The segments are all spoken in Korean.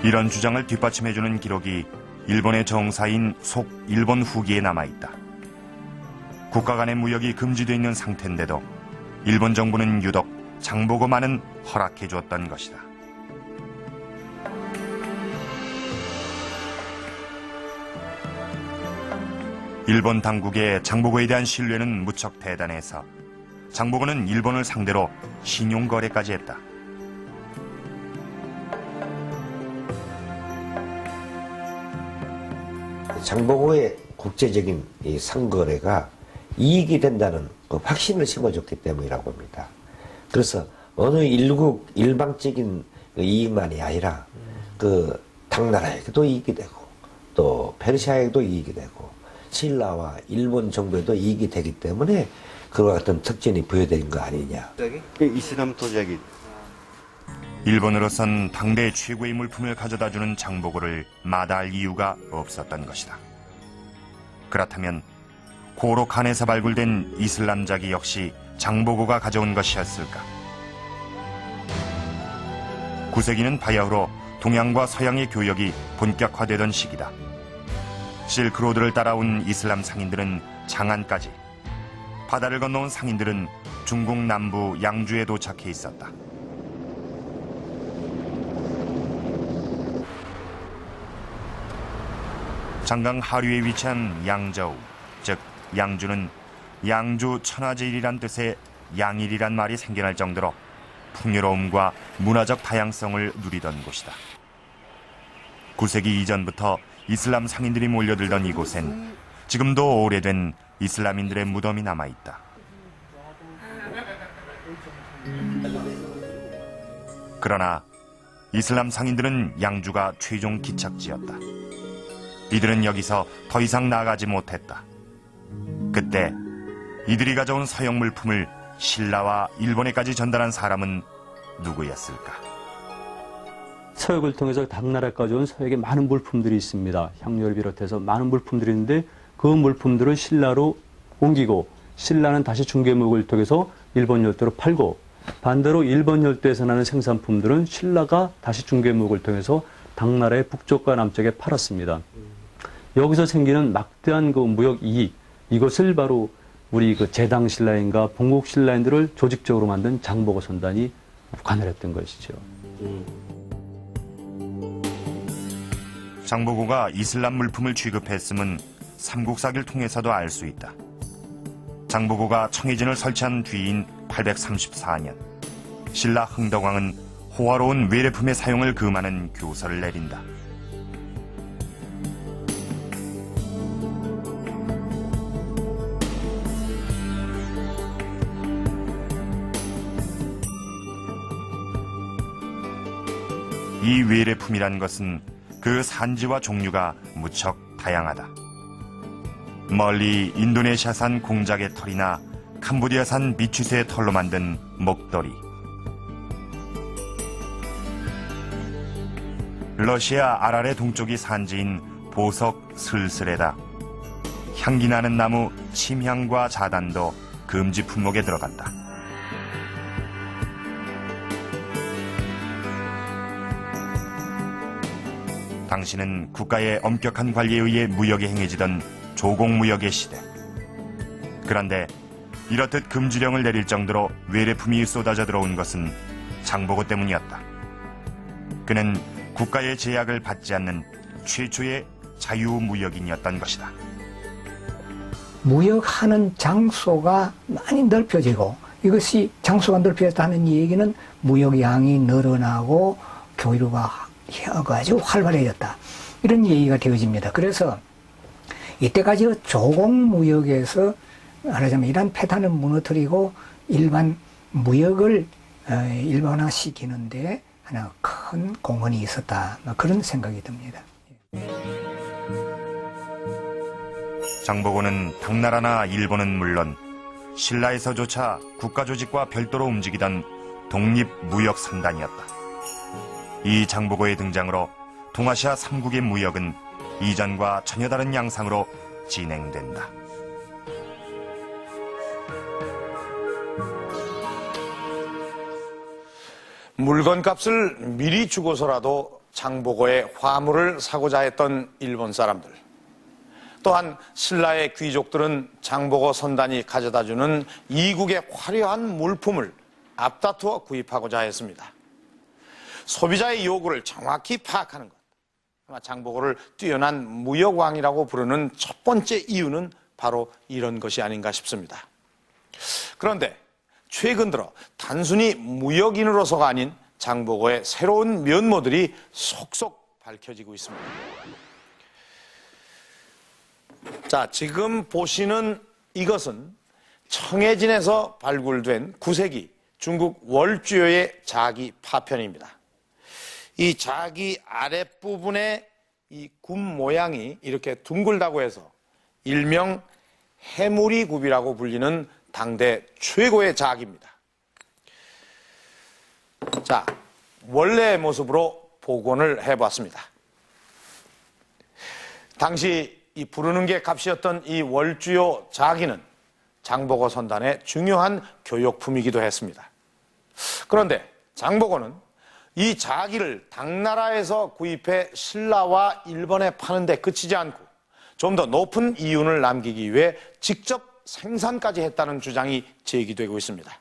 이런 주장을 뒷받침해주는 기록이 일본의 정사인 속 일본 후기에 남아있다. 국가 간의 무역이 금지되어 있는 상태인데도 일본 정부는 유독 장보고만은 허락해 주었던 것이다. 일본 당국의 장보고에 대한 신뢰는 무척 대단해서 장보고는 일본을 상대로 신용거래까지 했다. 장보고의 국제적인 이 상거래가 이익이 된다는 그 확신을 심어줬기 때문이라고 봅니다. 그래서 어느 일국 일방적인 그 이익만이 아니라 그 당나라에게도 이익이 되고 또 페르시아에게도 이익이 되고 신라와 일본 정부에도 이익이 되기 때문에 그와 같은 특징이 부여된 거 아니냐. 이슬람 도자기. 일본으로선 당대 최고의 물품을 가져다주는 장보고를 마다할 이유가 없었던 것이다. 그렇다면 고로칸에서 발굴된 이슬람자기 역시 장보고가 가져온 것이었을까? 9세기는 바야흐로 동양과 서양의 교역이 본격화되던 시기다. 실크로드를 따라온 이슬람 상인들은 장안까지, 바다를 건너온 상인들은 중국 남부 양주에 도착해 있었다. 장강 하류에 위치한 양저우, 즉 양주는 양주 천하제일이란 뜻의 양일이란 말이 생겨날 정도로 풍요로움과 문화적 다양성을 누리던 곳이다. 9세기 이전부터 이슬람 상인들이 몰려들던 이곳엔 지금도 오래된 이슬람인들의 무덤이 남아있다. 그러나 이슬람 상인들은 양주가 최종 기착지였다. 이들은 여기서 더 이상 나아가지 못했다. 그때 이들이 가져온 서양 물품을 신라와 일본에까지 전달한 사람은 누구였을까? 서역을 통해서 당나라까지 온 서역에 많은 물품들이 있습니다. 향료를 비롯해서 많은 물품들이 있는데 그 물품들을 신라로 옮기고 신라는 다시 중개목을 통해서 일본 열도로 팔고 반대로 일본 열도에서 나는 생산품들은 신라가 다시 중개목을 통해서 당나라의 북쪽과 남쪽에 팔았습니다. 여기서 생기는 막대한 그 무역 이익, 이것을 바로 우리 그 제당 신라인과 봉국 신라인들을 조직적으로 만든 장보고 선단이 관할했던 것이죠. 장보고가 이슬람 물품을 취급했음은 삼국사기를 통해서도 알 수 있다. 장보고가 청해진을 설치한 뒤인 834년, 신라 흥덕왕은 호화로운 외래품의 사용을 금하는 교서를 내린다. 이 외래품이란 것은 그 산지와 종류가 무척 다양하다. 멀리 인도네시아산 공작의 털이나 캄보디아산 미추새의 털로 만든 목도리, 러시아 아랄의 동쪽이 산지인 보석 슬슬에다 향기 나는 나무 침향과 자단도 금지 품목에 들어갔다. 당시는 국가의 엄격한 관리에 의해 무역이 행해지던 조공무역의 시대. 그런데 이렇듯 금지령을 내릴 정도로 외래품이 쏟아져 들어온 것은 장보고 때문이었다. 그는 국가의 제약을 받지 않는 최초의 자유무역인이었던 것이다. 무역하는 장소가 많이 넓혀지고 이것이 장소가 넓혀졌다는 얘기는 무역량이 늘어나고 교류가 아주 활발해졌다. 이런 얘기가 되어집니다. 그래서 이때까지 조공무역에서 말하자면 이런 패턴을 무너뜨리고 일반 무역을 일반화시키는데 하나 큰 공헌이 있었다. 그런 생각이 듭니다. 장보고는 당나라나 일본은 물론 신라에서조차 국가조직과 별도로 움직이던 독립무역선단이었다. 이 장보고의 등장으로 동아시아 3국의 무역은 이전과 전혀 다른 양상으로 진행된다. 물건값을 미리 주고서라도 장보고의 화물을 사고자 했던 일본 사람들, 또한 신라의 귀족들은 장보고 선단이 가져다주는 이국의 화려한 물품을 앞다투어 구입하고자 했습니다. 소비자의 요구를 정확히 파악하는 것, 아마 장보고를 뛰어난 무역왕이라고 부르는 첫 번째 이유는 바로 이런 것이 아닌가 싶습니다. 그런데 최근 들어 단순히 무역인으로서가 아닌 장보고의 새로운 면모들이 속속 밝혀지고 있습니다. 자, 지금 보시는 이것은 청해진에서 발굴된 9세기 중국 월주요의 자기 파편입니다. 이 자기 아랫부분에 이 굽 모양이 이렇게 둥글다고 해서 일명 해무리굽이라고 불리는 당대 최고의 자기입니다. 자, 원래의 모습으로 복원을 해봤습니다. 당시 이 부르는 게 값이었던 이 월주요 자기는 장보고 선단의 중요한 교역품이기도 했습니다. 그런데 장보고는 이 자기를 당나라에서 구입해 신라와 일본에 파는 데 그치지 않고 좀 더 높은 이윤을 남기기 위해 직접 생산까지 했다는 주장이 제기되고 있습니다.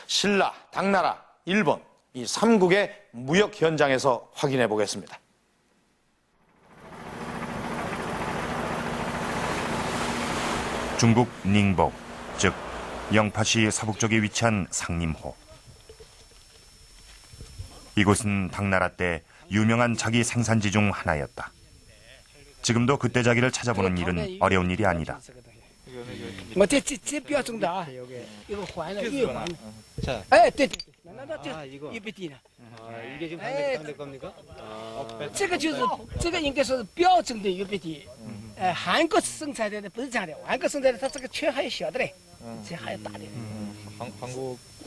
신라, 당나라, 일본 이 3국의 무역 현장에서 확인해 보겠습니다. 중국 닝보, 즉 영파시 서북쪽에 위치한 상림호. 이곳은 당나라 때 유명한 자기 생산지 중 하나였다. 지금도 그때 자기를 찾아보는 일은 어려운 일이 아니다. 我这标准的啊，一个环了，一环。哎，对对对，那就一笔地了。 이게 지금 당대 겁니까? 这个就是这个应该说是标准的玉笔地。韩国生产的不是这样的，韩国生产的它这个圈还有小的嘞，这还有大的。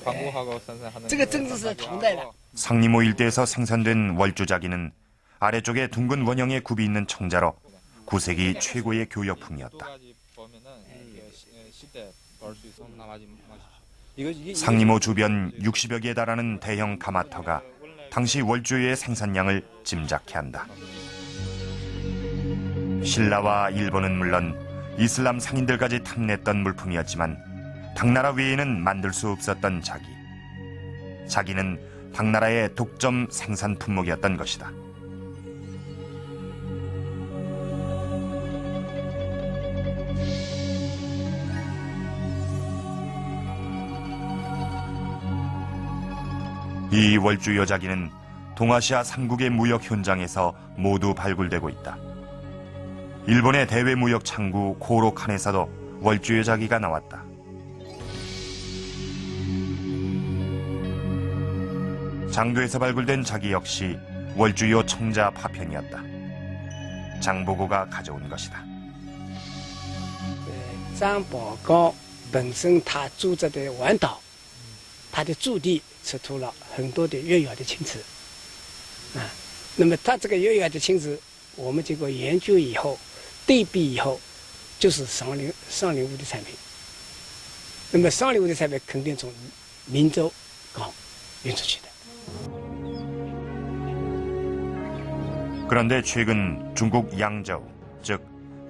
광고하고 생산하는 这个真的是唐代的。 상림호 일대에서 생산된 월주자기는 아래쪽에 둥근 원형의 굽이 있는 청자로 9세기 최고의 교역품이었다. 상림호 주변 60여 개에 달하는 대형 가마터가 당시 월주의 생산량을 짐작케 한다. 신라와 일본은 물론 이슬람 상인들까지 탐냈던 물품이었지만 당나라 외에는 만들 수 없었던 자기. 자기는 당나라의 독점 생산 품목이었던 것이다. 이 월주요 자기는 동아시아 3국의 무역 현장에서 모두 발굴되고 있다. 일본의 대외 무역 창구 코로칸에서도 월주요 자기가 나왔다. 장도에서 발굴된 자기 역시 월주요 청자 파편이었다. 장보고가 가져온 것이다. 张宝高本身他住着的丸岛，他的驻地出土了很多的越窑的青瓷，那么他这个越窑的青瓷，我们经过研究以后，对比以后，就是上林屋的产品。那么上林屋的产品肯定从明州港运出去的。 그런데 최근 중국 양저우, 즉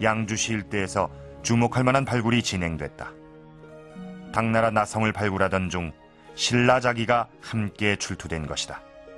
양주시 일대에서 주목할 만한 발굴이 진행됐다. 당나라 나성을 발굴하던 중 신라자기가 함께 출토된 것이다.